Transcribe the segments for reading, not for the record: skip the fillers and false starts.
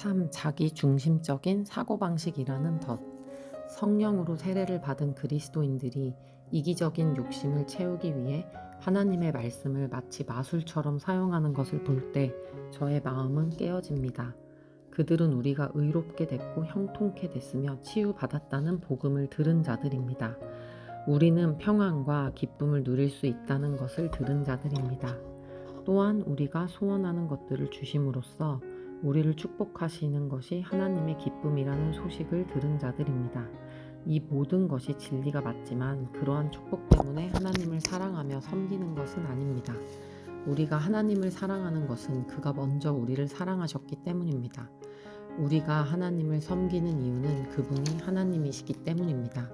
참 자기 중심적인 사고방식이라는 덫. 성령으로 세례를 받은 그리스도인들이 이기적인 욕심을 채우기 위해 하나님의 말씀을 마치 마술처럼 사용하는 것을 볼 때 저의 마음은 깨어집니다. 그들은 우리가 의롭게 됐고 형통케 됐으며 치유받았다는 복음을 들은 자들입니다. 우리는 평안과 기쁨을 누릴 수 있다는 것을 들은 자들입니다. 또한 우리가 소원하는 것들을 주심으로써 우리를 축복하시는 것이 하나님의 기쁨이라는 소식을 들은 자들입니다. 이 모든 것이 진리가 맞지만 그러한 축복 때문에 하나님을 사랑하며 섬기는 것은 아닙니다. 우리가 하나님을 사랑하는 것은 그가 먼저 우리를 사랑하셨기 때문입니다. 우리가 하나님을 섬기는 이유는 그분이 하나님이시기 때문입니다.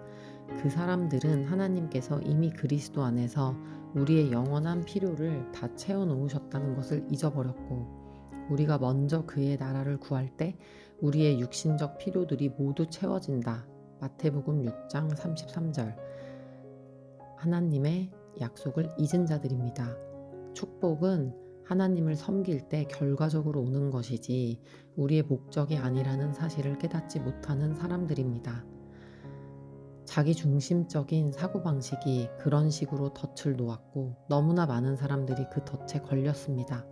그 사람들은 하나님께서 이미 그리스도 안에서 우리의 영원한 필요를 다 채워놓으셨다는 것을 잊어버렸고, 우리가 먼저 그의 나라를 구할 때 우리의 육신적 필요들이 모두 채워진다. 마태복음 6장 33절. 하나님의 약속을 잊은 자들입니다. 축복은 하나님을 섬길 때 결과적으로 오는 것이지 우리의 목적이 아니라는 사실을 깨닫지 못하는 사람들입니다. 자기 중심적인 사고방식이 그런 식으로 덫을 놓았고 너무나 많은 사람들이 그 덫에 걸렸습니다.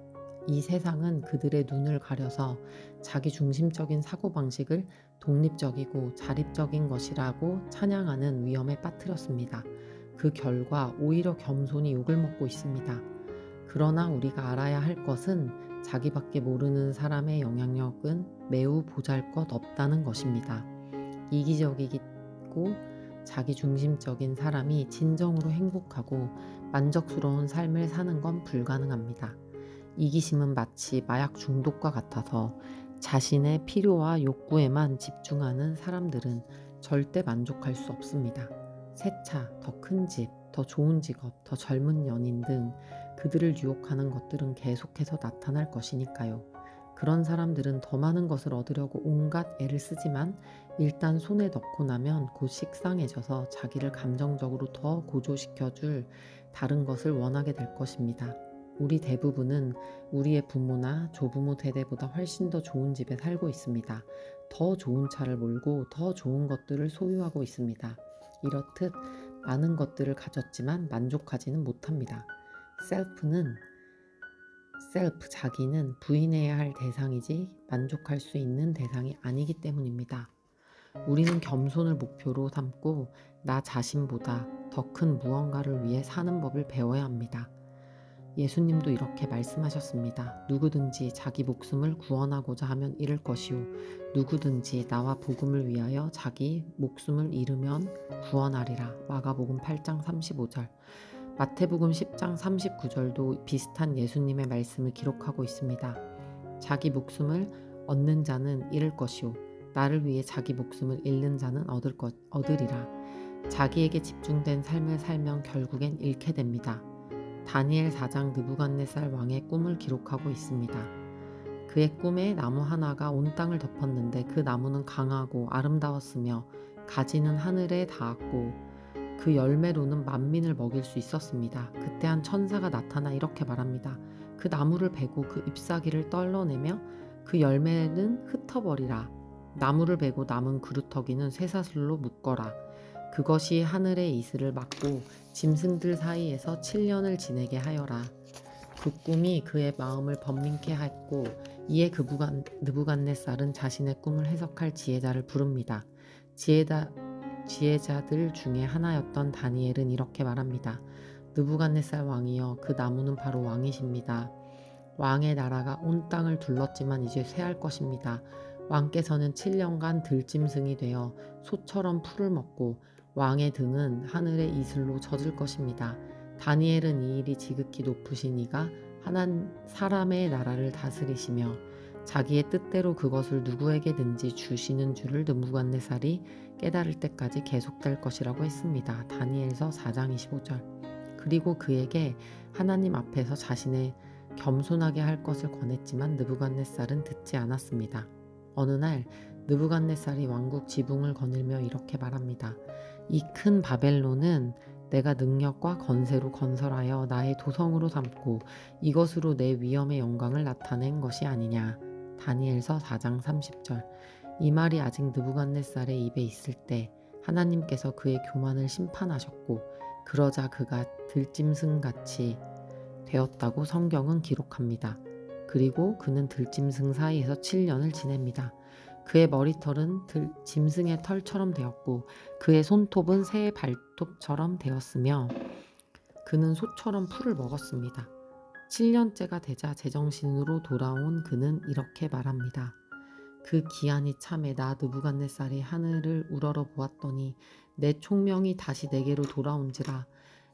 이 세상은 그들의 눈을 가려서 자기 중심적인 사고방식을 독립적이고 자립적인 것이라고 찬양하는 위험에 빠뜨렸습니다. 그 결과 오히려 겸손히 욕을 먹고 있습니다. 그러나 우리가 알아야 할 것은 자기밖에 모르는 사람의 영향력은 매우 보잘것없다는 것입니다. 이기적이고 자기 중심적인 사람이 진정으로 행복하고 만족스러운 삶을 사는 건 불가능합니다. 이기심은 마치 마약 중독과 같아서 자신의 필요와 욕구에만 집중하는 사람들은 절대 만족할 수 없습니다. 새 차, 더 큰 집, 더 좋은 직업, 더 젊은 연인 등 그들을 유혹하는 것들은 계속해서 나타날 것이니까요. 그런 사람들은 더 많은 것을 얻으려고 온갖 애를 쓰지만 일단 손에 넣고 나면 곧 식상해져서 자기를 감정적으로 더 고조시켜줄 다른 것을 원하게 될 것입니다. 우리 대부분은 우리의 부모나 조부모 세대보다 훨씬 더 좋은 집에 살고 있습니다. 더 좋은 차를 몰고 더 좋은 것들을 소유하고 있습니다. 이렇듯 많은 것들을 가졌지만 만족하지는 못합니다. 자기는 부인해야 할 대상이지 만족할 수 있는 대상이 아니기 때문입니다. 우리는 겸손을 목표로 삼고 나 자신보다 더 큰 무언가를 위해 사는 법을 배워야 합니다. 예수님도 이렇게 말씀하셨습니다. 누구든지 자기 목숨을 구원하고자 하면 잃을 것이요 누구든지 나와 복음을 위하여 자기 목숨을 잃으면 구원하리라. 마가복음 8장 35절. 마태복음 10장 39절도 비슷한 예수님의 말씀을 기록하고 있습니다. 자기 목숨을 얻는 자는 잃을 것이요 나를 위해 자기 목숨을 잃는 자는 얻으리라. 자기에게 집중된 삶을 살면 결국엔 잃게 됩니다. 다니엘 4장 느부갓네살 왕의 꿈을 기록하고 있습니다. 그의 꿈에 나무 하나가 온 땅을 덮었는데 그 나무는 강하고 아름다웠으며 가지는 하늘에 닿았고 그 열매로는 만민을 먹일 수 있었습니다. 그때 한 천사가 나타나 이렇게 말합니다. 그 나무를 베고 그 잎사귀를 떨러내며 그 열매는 흩어버리라. 나무를 베고 남은 그루터기는 쇠사슬로 묶어라. 그것이 하늘의 이슬을 막고 짐승들 사이에서 7년을 지내게 하여라. 그 꿈이 그의 마음을 번민케 했고 이에 느부갓네살은 자신의 꿈을 해석할 지혜자를 부릅니다. 지혜자들 중에 하나였던 다니엘은 이렇게 말합니다. 느부갓네살 왕이여, 그 나무는 바로 왕이십니다. 왕의 나라가 온 땅을 둘렀지만 이제 쇠할 것입니다. 왕께서는 7년간 들짐승이 되어 소처럼 풀을 먹고 왕의 등은 하늘의 이슬로 젖을 것입니다. 다니엘은 이 일이 지극히 높으신 이가 사람의 나라를 다스리시며 자기의 뜻대로 그것을 누구에게든지 주시는 줄을 느부갓네살이 깨달을 때까지 계속될 것이라고 했습니다. 다니엘서 4장 25절. 그리고 그에게 하나님 앞에서 자신의 겸손하게 할 것을 권했지만 느부갓네살은 듣지 않았습니다. 어느 날 느부갓네살이 왕국 지붕을 거닐며 이렇게 말합니다. 이 큰 바벨론은 내가 능력과 건세로 건설하여 나의 도성으로 삼고 이것으로 내 위엄의 영광을 나타낸 것이 아니냐. 다니엘서 4장 30절. 이 말이 아직 느부갓네살의 입에 있을 때 하나님께서 그의 교만을 심판하셨고 그러자 그가 들짐승같이 되었다고 성경은 기록합니다. 그리고 그는 들짐승 사이에서 7년을 지냅니다. 그의 머리털은 짐승의 털처럼 되었고 그의 손톱은 새의 발톱처럼 되었으며 그는 소처럼 풀을 먹었습니다. 7년째가 되자 제정신으로 돌아온 그는 이렇게 말합니다. 그 기한이 참에 나 느부갓네살이 하늘을 우러러 보았더니 내 총명이 다시 내게로 돌아온지라.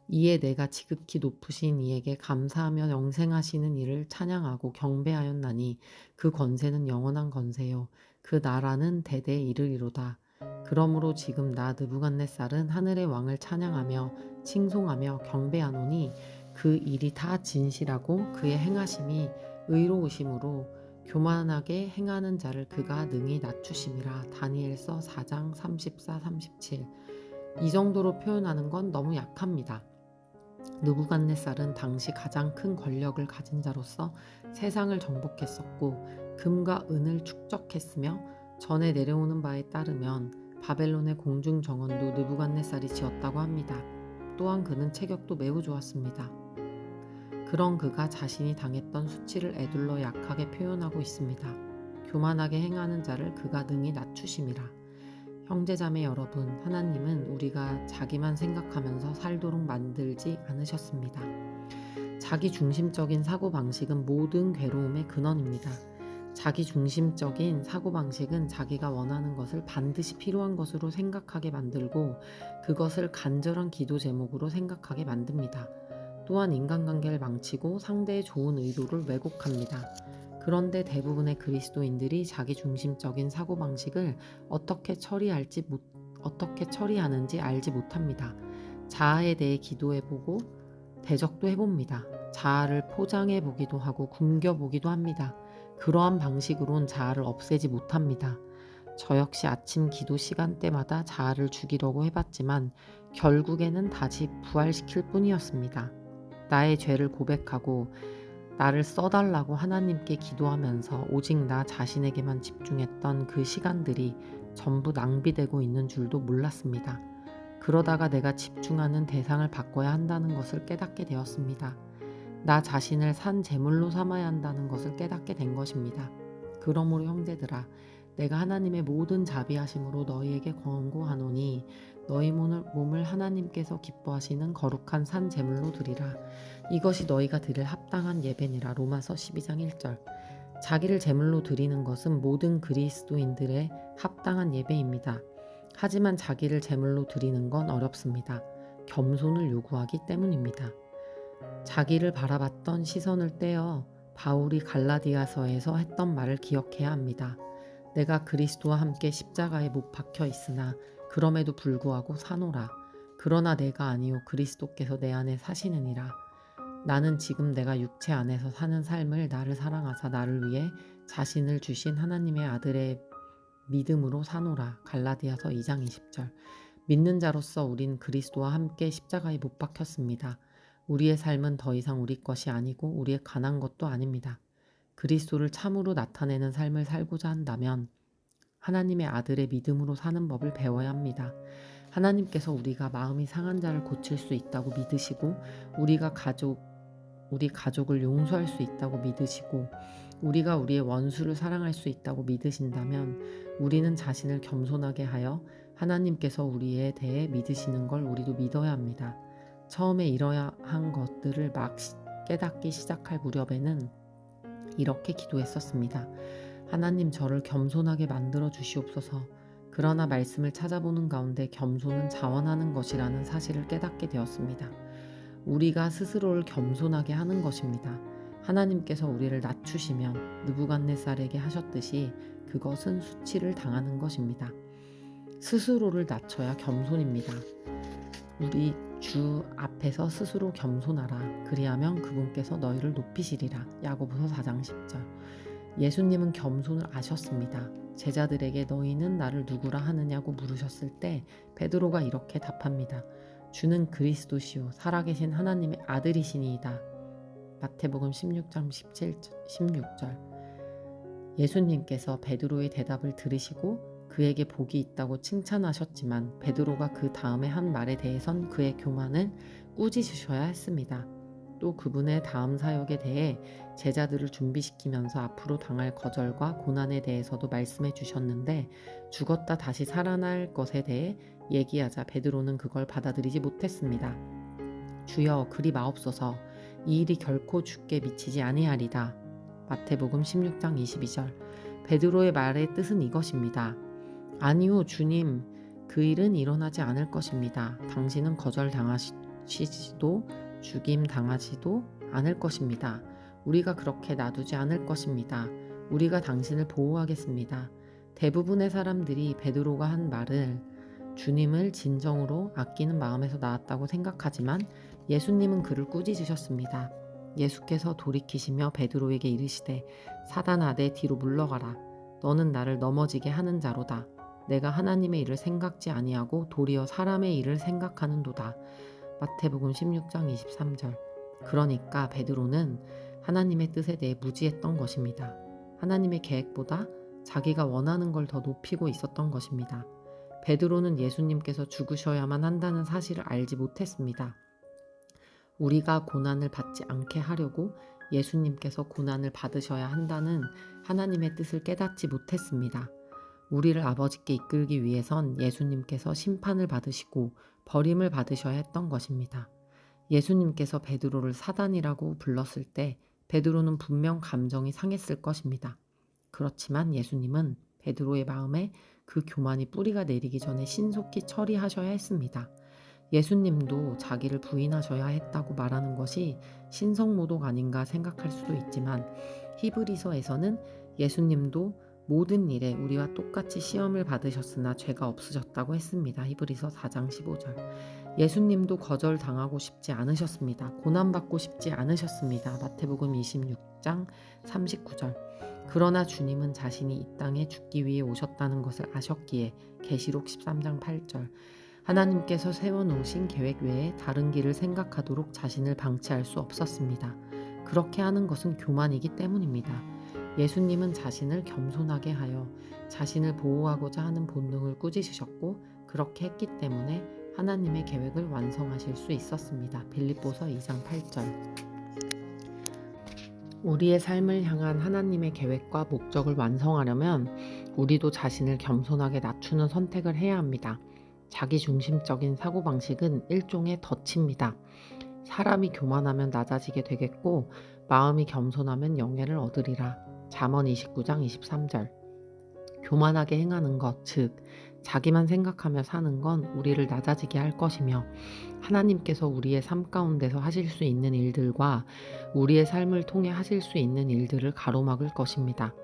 이에 내가 지극히 높으신 이에게 감사하며 영생하시는 이를 찬양하고 경배하였나니 그 권세는 영원한 권세요 그 나라는 대대에 이르리로다. 그러므로 지금 나 느부갓네살은 하늘의 왕을 찬양하며 칭송하며 경배하노니 그 일이 다 진실하고 그의 행하심이 의로우심으로 교만하게 행하는 자를 그가 능히 낮추심이라. 다니엘서 4장 34, 37. 이 정도로 표현하는 건 너무 약합니다. 느부갓네살은 당시 가장 큰 권력을 가진 자로서 세상을 정복했었고 금과 은을 축적했으며 전에 내려오는 바에 따르면 바벨론의 공중 정원도 느부갓네살이 지었다고 합니다. 또한 그는 체격도 매우 좋았습니다. 그런 그가 자신이 당했던 수치를 에둘러 약하게 표현하고 있습니다. 교만하게 행하는 자를 그가 능히 낮추심이라. 형제자매 여러분, 하나님은 우리가 자기만 생각하면서 살도록 만들지 않으셨습니다. 자기 중심적인 사고방식은 모든 괴로움의 근원입니다. 자기 중심적인 사고방식은 자기가 원하는 것을 반드시 필요한 것으로 생각하게 만들고 그것을 간절한 기도 제목으로 생각하게 만듭니다. 또한 인간관계를 망치고 상대의 좋은 의도를 왜곡합니다. 그런데 대부분의 그리스도인들이 자기 중심적인 사고방식을 어떻게 처리하는지 알지 못합니다. 자아에 대해 기도해보고 대적도 해봅니다. 자아를 포장해보기도 하고 굶겨보기도 합니다. 그러한 방식으론 자아를 없애지 못합니다. 저 역시 아침 기도 시간대마다 자아를 죽이려고 해봤지만 결국에는 다시 부활시킬 뿐이었습니다. 나의 죄를 고백하고 나를 써달라고 하나님께 기도하면서 오직 나 자신에게만 집중했던 그 시간들이 전부 낭비되고 있는 줄도 몰랐습니다. 그러다가 내가 집중하는 대상을 바꿔야 한다는 것을 깨닫게 되었습니다. 나 자신을 산 제물로 삼아야 한다는 것을 깨닫게 된 것입니다. 그러므로 형제들아, 내가 하나님의 모든 자비하심으로 너희에게 권고하노니 너희 몸을 하나님께서 기뻐하시는 거룩한 산 제물로 드리라. 이것이 너희가 드릴 합당한 예배니라. 로마서 12장 1절. 자기를 제물로 드리는 것은 모든 그리스도인들의 합당한 예배입니다. 하지만 자기를 제물로 드리는 건 어렵습니다. 겸손을 요구하기 때문입니다. 자기를 바라봤던 시선을 떼어 바울이 갈라디아서에서 했던 말을 기억해야 합니다. 내가 그리스도와 함께 십자가에 못 박혀 있으나 그럼에도 불구하고 사노라. 그러나 내가 아니요 그리스도께서 내 안에 사시느니라. 나는 지금 내가 육체 안에서 사는 삶을 나를 사랑하사 나를 위해 자신을 주신 하나님의 아들의 믿음으로 사노라. 갈라디아서 2장 20절. 믿는 자로서 우린 그리스도와 함께 십자가에 못 박혔습니다. 우리의 삶은 더 이상 우리 것이 아니고 우리의 관한 것도 아닙니다. 그리스도를 참으로 나타내는 삶을 살고자 한다면 하나님의 아들의 믿음으로 사는 법을 배워야 합니다. 하나님께서 우리가 마음이 상한 자를 고칠 수 있다고 믿으시고 우리 가족을 용서할 수 있다고 믿으시고 우리가 우리의 원수를 사랑할 수 있다고 믿으신다면 우리는 자신을 겸손하게 하여 하나님께서 우리에 대해 믿으시는 걸 우리도 믿어야 합니다. 처음에 이러한 것들을 막 깨닫기 시작할 무렵에는 이렇게 기도했었습니다. 하나님, 저를 겸손하게 만들어 주시옵소서. 그러나 말씀을 찾아보는 가운데 겸손은 자원하는 것이라는 사실을 깨닫게 되었습니다. 우리가 스스로를 겸손하게 하는 것입니다. 하나님께서 우리를 낮추시면 느부갓네살에게 하셨듯이 그것은 수치를 당하는 것입니다. 스스로를 낮춰야 겸손입니다. 우리 주 앞에서 스스로 겸손하라. 그리하면 그분께서 너희를 높이시리라. 야고보서 4장 10절. 예수님은 겸손을 아셨습니다. 제자들에게 너희는 나를 누구라 하느냐고 물으셨을 때 베드로가 이렇게 답합니다. 주는 그리스도시요 살아계신 하나님의 아들이시니이다. 마태복음 16장 16절. 예수님께서 베드로의 대답을 들으시고 그에게 복이 있다고 칭찬하셨지만 베드로가 그 다음에 한 말에 대해선 그의 교만을 꾸짖으셔야 했습니다. 또 그분의 다음 사역에 대해 제자들을 준비시키면서 앞으로 당할 거절과 고난에 대해서도 말씀해 주셨는데 죽었다 다시 살아날 것에 대해 얘기하자 베드로는 그걸 받아들이지 못했습니다. 주여 그리 마옵소서 이 일이 결코 주께 미치지 아니하리다. 마태복음 16장 22절. 베드로의 말의 뜻은 이것입니다. 아니요 주님 그 일은 일어나지 않을 것입니다. 당신은 거절당하시지도 죽임 당하지도 않을 것입니다. 우리가 그렇게 놔두지 않을 것입니다. 우리가 당신을 보호하겠습니다. 대부분의 사람들이 베드로가 한 말을 주님을 진정으로 아끼는 마음에서 나왔다고 생각하지만 예수님은 그를 꾸짖으셨습니다. 예수께서 돌이키시며 베드로에게 이르시되 사단아 내 뒤로 물러가라. 너는 나를 넘어지게 하는 자로다. 내가 하나님의 일을 생각지 아니하고 도리어 사람의 일을 생각하는도다. 마태복음 16장 23절. 그러니까 베드로는 하나님의 뜻에 대해 무지했던 것입니다. 하나님의 계획보다 자기가 원하는 걸 더 높이고 있었던 것입니다. 베드로는 예수님께서 죽으셔야만 한다는 사실을 알지 못했습니다. 우리가 고난을 받지 않게 하려고 예수님께서 고난을 받으셔야 한다는 하나님의 뜻을 깨닫지 못했습니다. 우리를 아버지께 이끌기 위해선 예수님께서 심판을 받으시고 버림을 받으셔야 했던 것입니다. 예수님께서 베드로를 사단이라고 불렀을 때 베드로는 분명 감정이 상했을 것입니다. 그렇지만 예수님은 베드로의 마음에 그 교만이 뿌리가 내리기 전에 신속히 처리하셔야 했습니다. 예수님도 자기를 부인하셔야 했다고 말하는 것이 신성모독 아닌가 생각할 수도 있지만 히브리서에서는 예수님도 모든 일에 우리와 똑같이 시험을 받으셨으나 죄가 없으셨다고 했습니다. 히브리서 4장 15절. 예수님도 거절당하고 싶지 않으셨습니다. 고난받고 싶지 않으셨습니다. 마태복음 26장 39절. 그러나 주님은 자신이 이 땅에 죽기 위해 오셨다는 것을 아셨기에 계시록 13장 8절. 하나님께서 세워놓으신 계획 외에 다른 길을 생각하도록 자신을 방치할 수 없었습니다. 그렇게 하는 것은 교만이기 때문입니다. 예수님은 자신을 겸손하게 하여 자신을 보호하고자 하는 본능을 꾸짖으셨고 그렇게 했기 때문에 하나님의 계획을 완성하실 수 있었습니다. 빌립보서 2장 8절. 우리의 삶을 향한 하나님의 계획과 목적을 완성하려면 우리도 자신을 겸손하게 낮추는 선택을 해야 합니다. 자기중심적인 사고방식은 일종의 덫입니다. 사람이 교만하면 낮아지게 되겠고 마음이 겸손하면 영예를 얻으리라. 잠언 29장 23절. 교만하게 행하는 것, 즉 자기만 생각하며 사는 건 우리를 낮아지게 할 것이며 하나님께서 우리의 삶 가운데서 하실 수 있는 일들과 우리의 삶을 통해 하실 수 있는 일들을 가로막을 것입니다.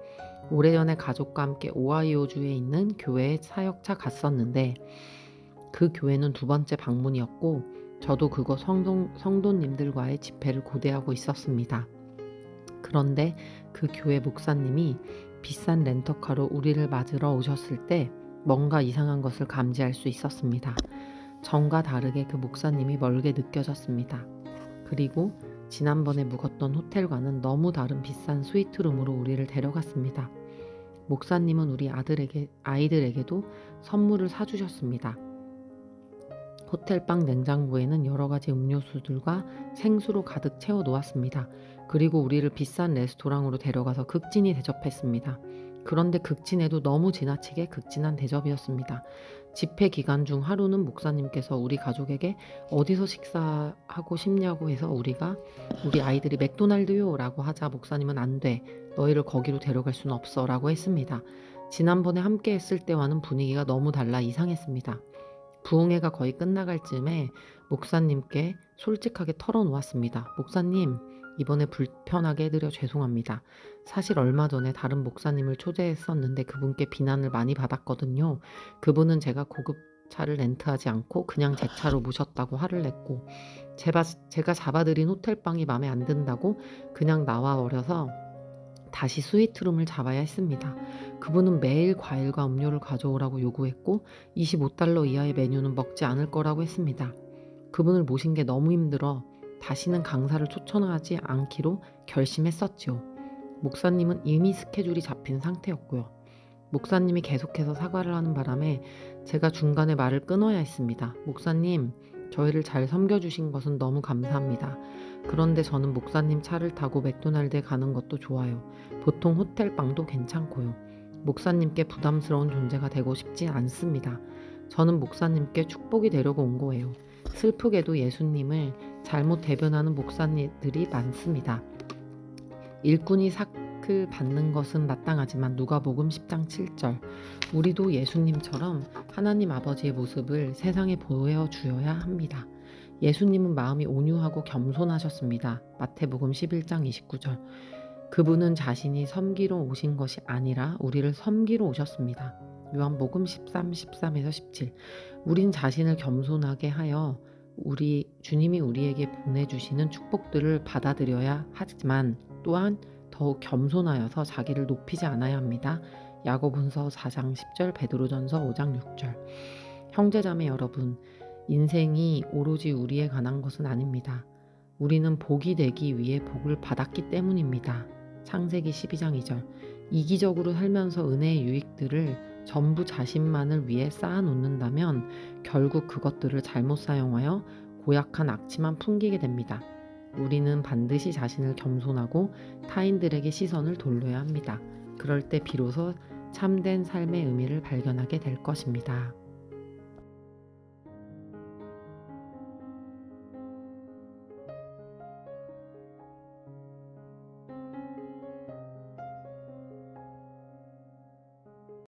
오래전에 가족과 함께 오하이오주에 있는 교회에 사역차 갔었는데 그 교회는 2번째 방문이었고 저도 그곳 성도님들과의 집회를 고대하고 있었습니다. 그런데 그 교회 목사님이 비싼 렌터카로 우리를 맞으러 오셨을 때 뭔가 이상한 것을 감지할 수 있었습니다. 전과 다르게 그 목사님이 멀게 느껴졌습니다. 그리고 지난번에 묵었던 호텔과는 너무 다른 비싼 스위트룸으로 우리를 데려갔습니다. 목사님은 우리 아이들에게도 선물을 사주셨습니다. 호텔방 냉장고에는 여러 가지 음료수들과 생수로 가득 채워 놓았습니다. 그리고 우리를 비싼 레스토랑으로 데려가서 극진히 대접했습니다. 그런데 극진에도 너무 지나치게 극진한 대접이었습니다. 집회 기간 중 하루는 목사님께서 우리 가족에게 어디서 식사하고 싶냐고 해서 우리 아이들이 맥도날드요 라고 하자 목사님은 안 돼. 너희를 거기로 데려갈 수는 없어 라고 했습니다. 지난번에 함께 했을 때와는 분위기가 너무 달라 이상했습니다. 부흥회가 거의 끝나갈 즈음에 목사님께 솔직하게 털어놓았습니다. 목사님, 이번에 불편하게 해드려 죄송합니다. 사실 얼마 전에 다른 목사님을 초대했었는데 그분께 비난을 많이 받았거든요. 그분은 제가 고급 차를 렌트하지 않고 그냥 제 차로 모셨다고 화를 냈고 제가 잡아드린 호텔방이 마음에 안 든다고 그냥 나와버려서 다시 스위트룸을 잡아야 했습니다. 그분은 매일 과일과 음료를 가져오라고 요구했고 25달러 이하의 메뉴는 먹지 않을 거라고 했습니다. 그분을 모신 게 너무 힘들어 다시는 강사를 초청하지 않기로 결심했었지요. 목사님은 이미 스케줄이 잡힌 상태였고요. 목사님이 계속해서 사과를 하는 바람에 제가 중간에 말을 끊어야 했습니다. 목사님, 저희를 잘 섬겨주신 것은 너무 감사합니다. 그런데 저는 목사님 차를 타고 맥도날드에 가는 것도 좋아요. 보통 호텔방도 괜찮고요. 목사님께 부담스러운 존재가 되고 싶진 않습니다. 저는 목사님께 축복이 되려고 온 거예요. 슬프게도 예수님을 잘못 대변하는 목사님들이 많습니다. 일꾼이 삭을 받는 것은 마땅하지만 누가복음 10장 7절 우리도 예수님처럼 하나님 아버지의 모습을 세상에 보여주어야 합니다. 예수님은 마음이 온유하고 겸손하셨습니다. 마태복음 11장 29절 그분은 자신이 섬기러 오신 것이 아니라 우리를 섬기러 오셨습니다. 요한복음 13에서 17 우린 자신을 겸손하게 하여 주님이 우리에게 보내주시는 축복들을 받아들여야 하지만 또한 더욱 겸손하여서 자기를 높이지 않아야 합니다. 야고보서 4장 10절, 베드로전서 5장 6절. 형제자매 여러분, 인생이 오로지 우리에 관한 것은 아닙니다. 우리는 복이 되기 위해 복을 받았기 때문입니다. 창세기 12장 2절. 이기적으로 살면서 은혜의 유익들을 전부 자신만을 위해 쌓아놓는다면 결국 그것들을 잘못 사용하여 고약한 악취만 풍기게 됩니다. 우리는 반드시 자신을 겸손하고 타인들에게 시선을 돌려야 합니다. 그럴 때 비로소 참된 삶의 의미를 발견하게 될 것입니다.